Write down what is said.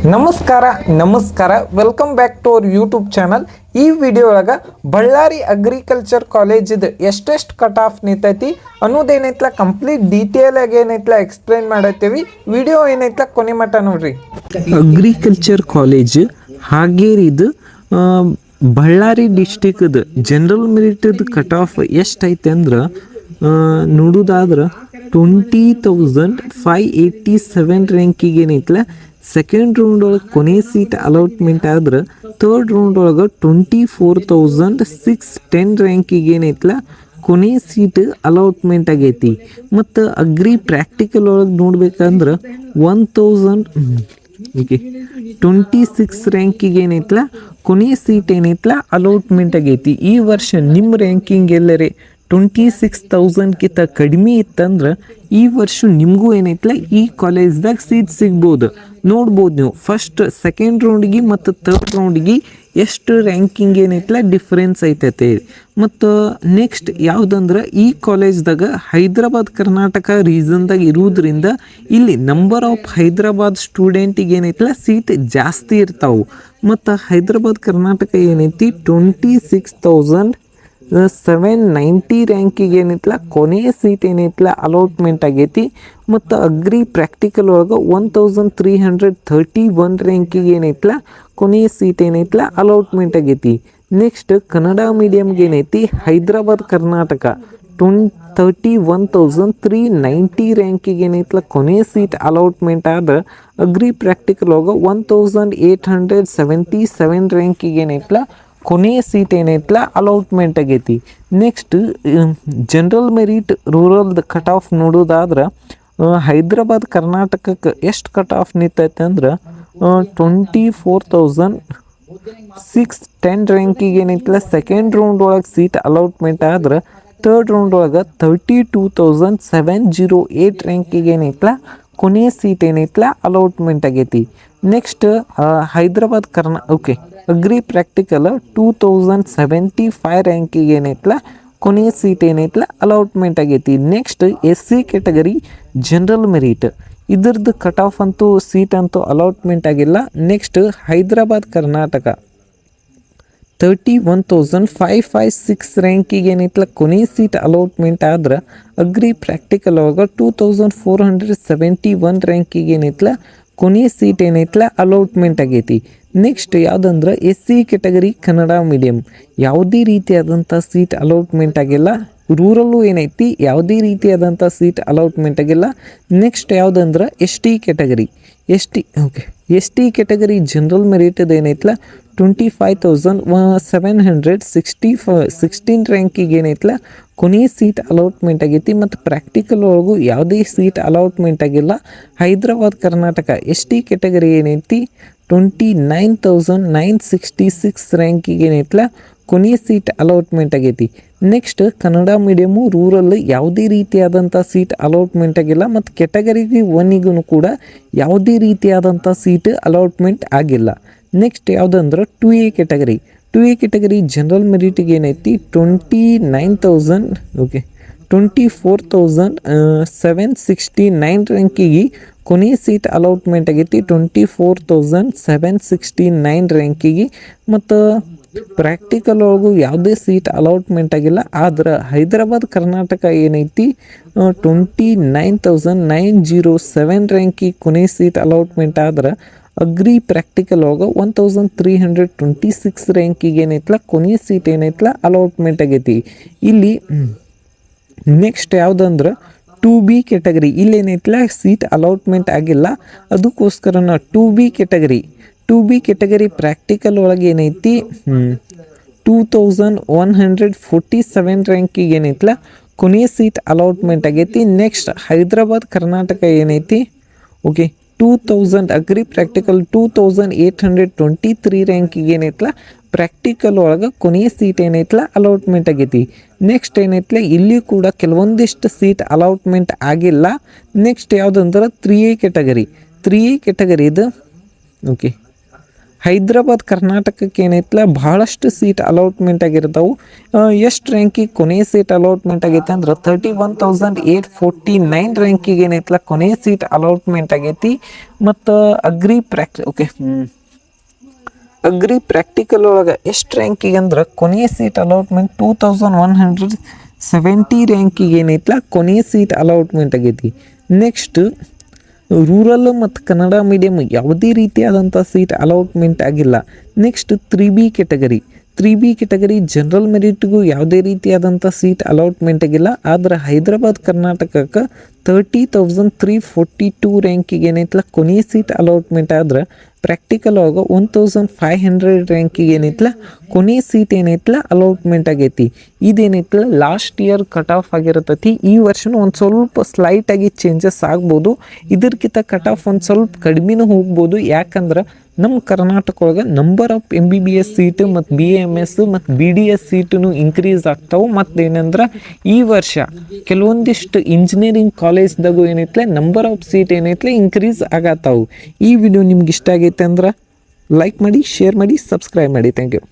ನಮಸ್ಕಾರ welcome back to our YouTube channel. ಈ video ಒಳಗೆ ಬಳ್ಳಾರಿ ಅಗ್ರಿಕಲ್ಚರ್ ಕಾಲೇಜಿದು ಎಷ್ಟೆಷ್ಟು ಕಟ್ ಆಫ್ ನಿಂತೈತಿ ಅನ್ನೋದೇನೈತ್ಲ ಕಂಪ್ಲೀಟ್ ಡೀಟೇಲ್ ಆಗಿ ಏನೈತ್ಲ ಎಕ್ಸ್ಪ್ಲೈನ್ ಮಾಡತ್ತೀವಿ. ವಿಡಿಯೋ ಐತ್ಲ ಕೊನೆ ಮಟ್ಟ ನೋಡ್ರಿ. ಅಗ್ರಿಕಲ್ಚರ್ ಕಾಲೇಜ್ ಹಾಗೇರಿದು ಬಳ್ಳಾರಿ ಡಿಸ್ಟಿಕ್ದು ಜನರಲ್ ಮೆರಿಟದ ಕಟ್ ಆಫ್ ಎಷ್ಟೈತೆ ಅಂದ್ರೆ ನೋಡೋದಾದ್ರೆ 20,587 ರ್ಯಾಂಕಿಗೆ ಏನೈತ್ಲ ಸೆಕೆಂಡ್ ರೌಂಡ್ ಒಳಗೆ ಕೊನೆ ಸೀಟ್ ಅಲಾಟ್ಮೆಂಟ್ ಆದ್ರೆ ಥರ್ಡ್ ರೌಂಡ್ ಒಳಗೆ 24,610 ರ್ಯಾಂಕಿಗೆ ಏನೈತ್ಲ ಕೊನೆ ಸೀಟ್ ಅಲಾಟ್ಮೆಂಟ್ ಆಗೈತಿ. ಮತ್ತು ಅಗ್ರಿ ಪ್ರಾಕ್ಟಿಕಲ್ ಒಳಗೆ ನೋಡ್ಬೇಕಂದ್ರೆ 26 ರ್ಯಾಂಕಿಗೆ ಏನೈತ್ಲ ಕೊನೆ ಸೀಟ್ ಏನೈತ್ಲ ಅಲಾಟ್ಮೆಂಟ್ ಆಗೈತಿ. ಈ ವರ್ಷ ನಿಮ್ಮ ರ್ಯಾಂಕಿಂಗ್ ಎಲ್ಲರೇ 26,000ಕಿಂತ ಕಡಿಮೆ ಇತ್ತಂದ್ರೆ ಈ ವರ್ಷ ನಿಮಗೂ ಏನೈತ್ಲ ಈ ಕಾಲೇಜ್ದಾಗ ಸೀಟ್ ಸಿಗ್ಬೋದು. ನೋಡ್ಬೋದು ನೀವು ಫಸ್ಟ್ ಸೆಕೆಂಡ್ ರೌಂಡಿಗೆ ಮತ್ತು ಥರ್ಡ್ ರೌಂಡಿಗೆ ಎಷ್ಟು ರ್ಯಾಂಕಿಂಗ್ ಏನೈತ್ಲ ಡಿಫ್ರೆನ್ಸ್ ಐತೈತೆ. ಮತ್ತು ನೆಕ್ಸ್ಟ್ ಯಾವುದಂದ್ರೆ ಈ ಕಾಲೇಜ್ದಾಗ ಹೈದ್ರಾಬಾದ್ ಕರ್ನಾಟಕ ರೀಸನ್ದಾಗ ಇರುವುದರಿಂದ ಇಲ್ಲಿ ನಂಬರ್ ಆಫ್ ಹೈದ್ರಾಬಾದ್ ಸ್ಟೂಡೆಂಟಿಗೆ ಏನೈತ್ಲ ಸೀಟ್ ಜಾಸ್ತಿ ಇರ್ತಾವೆ. ಮತ್ತು ಹೈದ್ರಾಬಾದ್ ಕರ್ನಾಟಕ ಏನೈತಿ 26,790 ರ್ಯಾಂಕಿಗೆ ಏನೈತ್ಲ ಕೊನೆಯ ಸೀಟ್ ಏನೈತ್ಲ ಅಲಾಟ್ಮೆಂಟ್ ಆಗೈತಿ. ಮತ್ತು ಅಗ್ರಿ ಪ್ರಾಕ್ಟಿಕಲ್ ಒಳಗೆ 1,331 ರ್ಯಾಂಕಿಗೆ ಏನೈತ್ಲ ಕೊನೆಯ ಸೀಟ್ ಏನೈತ್ಲ ಅಲಾಟ್ಮೆಂಟ್ ಆಗೈತಿ. ನೆಕ್ಸ್ಟ್ ಕನ್ನಡ ಮೀಡಿಯಮ್ಗೆ ಏನೈತಿ ಹೈದ್ರಾಬಾದ್ ಕರ್ನಾಟಕ 31,390 ರ್ಯಾಂಕಿಗೆ ಏನೈತ್ಲ ಕೊನೆಯ ಸೀಟ್ ಅಲಾಟ್ಮೆಂಟ್ ಆದ್ರೆ ಅಗ್ರಿ ಪ್ರಾಕ್ಟಿಕಲ್ ಒಳಗೆ 1,877 ರ್ಯಾಂಕಿಗೆ ಏನೈತ್ಲ ಕೊನೆಯ ಸೀಟ್ ಏನೈತ್ಲ ಅಲಾಟ್ಮೆಂಟ್ ಆಗೈತಿ. ನೆಕ್ಸ್ಟ್ ಜನರಲ್ ಮೆರಿಟ್ ರೂರಲ್ದ ಕಟ್ ಆಫ್ ನೋಡೋದಾದ್ರೆ ಹೈದ್ರಾಬಾದ್ ಕರ್ನಾಟಕಕ್ಕೆ ಎಷ್ಟು ಕಟ್ ಆಫ್ ನಿಂತೈತೆ ಅಂದ್ರೆ 24,610 ರ್ಯಾಂಕಿಗೆ ಏನೈತ್ಲ ಸೆಕೆಂಡ್ ರೌಂಡ್ ಒಳಗೆ ಸೀಟ್ ಅಲಾಟ್ಮೆಂಟ್ ಆದ್ರೆ ಥರ್ಡ್ ರೌಂಡ್ ಒಳಗೆ 32,708 ರ್ಯಾಂಕಿಗೆ ಏನೈತ್ಲ ಕೊನೆಯ ಸೀಟ್ ಏನೈತ್ಲ ಅಲಾಟ್ಮೆಂಟ್ ಆಗೈತಿ. ನೆಕ್ಸ್ಟ್ ಹೈದ್ರಾಬಾದ್ ಅಗ್ರಿ ಪ್ರಾಕ್ಟಿಕಲ್ 2,075 ರ್ಯಾಂಕಿಗೆ ಏನೈತ್ಲ ಕೊನೆಯ ಸೀಟ್ ಏನೈತ್ಲ ಅಲಾಟ್ಮೆಂಟ್ ಆಗೈತಿ. Next SC category general merit ಇದ್ರದ್ದು ಕಟ್ ಆಫ್ ಅಂತೂ ಸೀಟ್ ಅಂತೂ ಅಲಾಟ್ಮೆಂಟ್ ಆಗಿಲ್ಲ. ನೆಕ್ಸ್ಟ್ ಹೈದ್ರಾಬಾದ್ ಕರ್ನಾಟಕ 31,556 ರ್ಯಾಂಕಿಗೆ ಏನೈತ್ಲ ಕೊನೆಯ ಸೀಟ್ ಅಲಾಟ್ಮೆಂಟ್ ಆದ್ರೆ ಅಗ್ರಿ ಪ್ರಾಕ್ಟಿಕಲ್ ಒಳಗೆ 2,471 ರ್ಯಾಂಕಿಗೆ ಏನೈತ್ಲ ಕೊನೆಯ ಸೀಟ್ ಏನೈತ್ಲ ಅಲಾಟ್ಮೆಂಟ್ ಆಗೈತಿ. ನೆಕ್ಸ್ಟ್ ಯಾವುದಂದ್ರೆ SC ಕ್ಯಾಟಗರಿ ಕನ್ನಡ ಮೀಡಿಯಮ್ ಯಾವುದೇ ರೀತಿಯಾದಂಥ ಸೀಟ್ ಅಲಾಟ್ಮೆಂಟ್ ಆಗಿಲ್ಲ. ರೂರಲ್ಲು ಏನೈತಿ ಯಾವುದೇ ರೀತಿಯಾದಂಥ ಸೀಟ್ ಅಲಾಟ್ಮೆಂಟ್ ಆಗಿಲ್ಲ. ನೆಕ್ಸ್ಟ್ ಯಾವುದಂದ್ರೆ ST ಕ್ಯಾಟಗರಿ ಕ್ಯಾಟಗರಿ ಜನರಲ್ ಮೆರಿಟದ ಏನೈತ್ಲ 25,716 ರ್ಯಾಂಕಿಗೆ ಏನೈತ್ಲ ಕೊನೆಯ ಸೀಟ್ ಅಲಾಟ್ಮೆಂಟ್ ಆಗೈತಿ. ಮತ್ತು ಪ್ರಾಕ್ಟಿಕಲ್ ಒಳಗೂ ಯಾವುದೇ ಸೀಟ್ ಅಲಾಟ್ಮೆಂಟ್ ಆಗಿಲ್ಲ. ಹೈದ್ರಾಬಾದ್ ಕರ್ನಾಟಕ ST ಕ್ಯಾಟಗರಿ ಏನೈತಿ 29,966 ರ್ಯಾಂಕಿಗೆ ಏನೈತ್ಲ ಕೊನೆಯ ಸೀಟ್ ಅಲಾಟ್ಮೆಂಟ್ ಆಗೈತಿ. ನೆಕ್ಸ್ಟ್ ಕನ್ನಡ ಮೀಡಿಯಮು ರೂರಲ್ ಯಾವುದೇ ರೀತಿಯಾದಂಥ ಸೀಟ್ ಅಲಾಟ್ಮೆಂಟ್ ಆಗಿಲ್ಲ. ಮತ್ತು ಕ್ಯಾಟಗರಿಗೆ 1ಗೂ ಕೂಡ ಯಾವುದೇ ರೀತಿಯಾದಂಥ ಸೀಟ್ ಅಲಾಟ್ಮೆಂಟ್ ಆಗಿಲ್ಲ. ನೆಕ್ಸ್ಟ್ ಯಾವುದಂದ್ರೆ 2A ಕ್ಯಾಟಗರಿ ಜನರಲ್ ಮೆರಿಟಿಗೆ ಏನೈತಿ 24,769 ರ್ಯಾಂಕಿಗೆ ಕೊನೆಯ ಸೀಟ್ ಅಲಾಟ್ಮೆಂಟ್ ಆಗೈತಿ 24,769 ರ್ಯಾಂಕಿಗೆ. ಮತ್ತು ಪ್ರಾಕ್ಟಿಕಲ್ ಒಳಗೂ ಯಾವುದೇ ಸೀಟ್ ಅಲಾಟ್ಮೆಂಟ್ ಆಗಿಲ್ಲ. ಆದ್ರೆ ಹೈದ್ರಾಬಾದ್ ಕರ್ನಾಟಕ ಏನೈತಿ 29,907 ರ್ಯಾಂಕಿಗೆ ಕೊನೆಯ ಸೀಟ್ ಅಲಾಟ್ಮೆಂಟ್ ಆದ್ರೆ ಅಗ್ರಿ ಪ್ರಾಕ್ಟಿಕಲ್ ಒಳಗೆ 1,326 ರ್ಯಾಂಕಿಗೆ ಏನೈತ್ಲ ಕೊನೆಯ ಸೀಟ್ ಏನೈತ್ಲ ಅಲಾಟ್ಮೆಂಟ್ ಆಗೈತಿ. ಇಲ್ಲಿ ನೆಕ್ಸ್ಟ್ ಯಾವುದಂದ್ರೆ 2B ಕ್ಯಾಟಗರಿ ಇಲ್ಲೇನೈತ್ಲ ಸೀಟ್ ಅಲಾಟ್ಮೆಂಟ್ ಆಗಿಲ್ಲ. ಅದಕ್ಕೋಸ್ಕರ 2B ಕ್ಯಾಟಗರಿ ಪ್ರಾಕ್ಟಿಕಲ್ ಒಳಗೆ ಏನೈತಿ 2,147 ರ್ಯಾಂಕಿಗೆ ಏನೈತ್ಲ ಕೊನೆಯ ಸೀಟ್ ಅಲಾಟ್ಮೆಂಟ್ ಆಗೈತಿ. ನೆಕ್ಸ್ಟ್ ಹೈದ್ರಾಬಾದ್ ಕರ್ನಾಟಕ ಏನೈತಿ 2,000 ಅಗ್ರಿ ಪ್ರಾಕ್ಟಿಕಲ್ 2,823 ರ್ಯಾಂಕಿಗೆ ಏನೈತ್ಲ ಪ್ರಾಕ್ಟಿಕಲ್ ಒಳಗೆ ಕೊನೆಯ ಸೀಟ್ ಏನೈತ್ಲ ಅಲಾಟ್ಮೆಂಟ್ ಆಗೈತಿ. ನೆಕ್ಸ್ಟ್ ಏನೈತ್ಲ ಇಲ್ಲಿ ಕೂಡ ಕೆಲವೊಂದಿಷ್ಟು ಸೀಟ್ ಅಲಾಟ್ಮೆಂಟ್ ಆಗಿಲ್ಲ. ನೆಕ್ಸ್ಟ್ ಯಾವುದಂದ್ರೆ 3A ಕ್ಯಾಟಗರಿದು ಹೈದ್ರಾಬಾದ್ ಕರ್ನಾಟಕಕ್ಕೆ ಏನೈತಲ್ಲ ಭಾಳಷ್ಟು ಸೀಟ್ ಅಲಾಟ್ಮೆಂಟ್ ಆಗಿರ್ತಾವೆ. ಎಷ್ಟು ರ್ಯಾಂಕಿಗೆ ಕೊನೆಯ ಸೀಟ್ ಅಲಾಟ್ಮೆಂಟ್ ಆಗೈತೆ ಅಂದ್ರೆ 31,849 ರ್ಯಾಂಕಿಗೆ ಏನೈತಲ್ಲ ಕೊನೆಯ ಸೀಟ್ ಅಲಾಟ್ಮೆಂಟ್ ಆಗೈತಿ. ಮತ್ತು ಅಗ್ರಿ ಪ್ರಾಕ್ಟಿಕಲ್ ಒಳಗೆ ಎಷ್ಟು ರ್ಯಾಂಕಿಗೆ ಅಂದ್ರೆ ಕೊನೆಯ ಸೀಟ್ ಅಲಾಟ್ಮೆಂಟ್ 2,170 ರ್ಯಾಂಕಿಗೆ ಏನೈತಲ್ಲ ಕೊನೆಯ ಸೀಟ್ ಅಲಾಟ್ಮೆಂಟ್ ಆಗೈತಿ. ನೆಕ್ಸ್ಟ್ ರೂರಲ್ ಮತ್ತು ಕನ್ನಡ ಮೀಡಿಯಮ್ ಯಾವುದೇ ರೀತಿಯಾದಂಥ ಸೀಟ್ ಅಲಾಟ್ಮೆಂಟ್ ಆಗಿಲ್ಲ. ನೆಕ್ಸ್ಟ್ 3B ಕೆಟಗರಿ ಜನರಲ್ ಮೆರಿಟ್ಗೂ ಯಾವುದೇ ರೀತಿಯಾದಂಥ ಸೀಟ್ ಅಲಾಟ್ಮೆಂಟ್ ಆಗಿಲ್ಲ. ಆದರೆ ಹೈದ್ರಾಬಾದ್ ಕರ್ನಾಟಕಕ್ಕೆ 30,342 ರ್ಯಾಂಕಿಗೆ ಏನೈತಲ್ಲ ಕೊನೆಯ ಸೀಟ್ ಅಲಾಟ್ಮೆಂಟ್ ಆದ್ರೆ ಪ್ರಾಕ್ಟಿಕಲ್ ಒಳಗೆ 1,500 ರ್ಯಾಂಕಿಗೆ ಏನೈತಲ್ಲ ಕೊನೆಯ ಸೀಟ್ ಏನೈತಲ್ಲ ಅಲಾಟ್ಮೆಂಟ್ ಆಗೈತಿ. ಇದೇನೈತಲ್ಲ ಲಾಸ್ಟ್ ಇಯರ್ ಕಟ್ ಆಫ್ ಆಗಿರತೈತಿ. ಈ ವರ್ಷನೂ ಒಂದು ಸ್ವಲ್ಪ ಸ್ಲೈಟಾಗಿ ಚೇಂಜಸ್ ಆಗ್ಬೋದು. ಇದಕ್ಕಿಂತ ಕಟ್ ಆಫ್ ಒಂದು ಸ್ವಲ್ಪ ಕಡಿಮೆನೂ ಹೋಗ್ಬೋದು. ಯಾಕಂದ್ರೆ ನಮ್ಮ ಕರ್ನಾಟಕ ಒಳಗೆ ನಂಬರ್ ಆಫ್ MBBS ಸೀಟು ಮತ್ತು BAMS ಮತ್ತು BDS ಸೀಟು ಇನ್ಕ್ರೀಸ್ ಆಗ್ತಾವೆ. ಮತ್ತು ಏನಂದ್ರೆ ಈ ವರ್ಷ ಕೆಲವೊಂದಿಷ್ಟು ಇಂಜಿನಿಯರಿಂಗ್ ಕಾಲೇಜ್ದಾಗೂ ಏನೈತಲ್ಲ ನಂಬರ್ ಆಫ್ ಸೀಟ್ ಏನೈತಲ್ಲ ಇನ್ಕ್ರೀಸ್ ಆಗತ್ತಾವು. ಈ ವಿಡಿಯೋ ನಿಮ್ಗೆ ಇಷ್ಟ ಆಗೈತೆ ಅಂದ್ರೆ ಲೈಕ್ ಮಾಡಿ, ಶೇರ್ ಮಾಡಿ, ಸಬ್ಸ್ಕ್ರೈಬ್ ಮಾಡಿ. Thank you.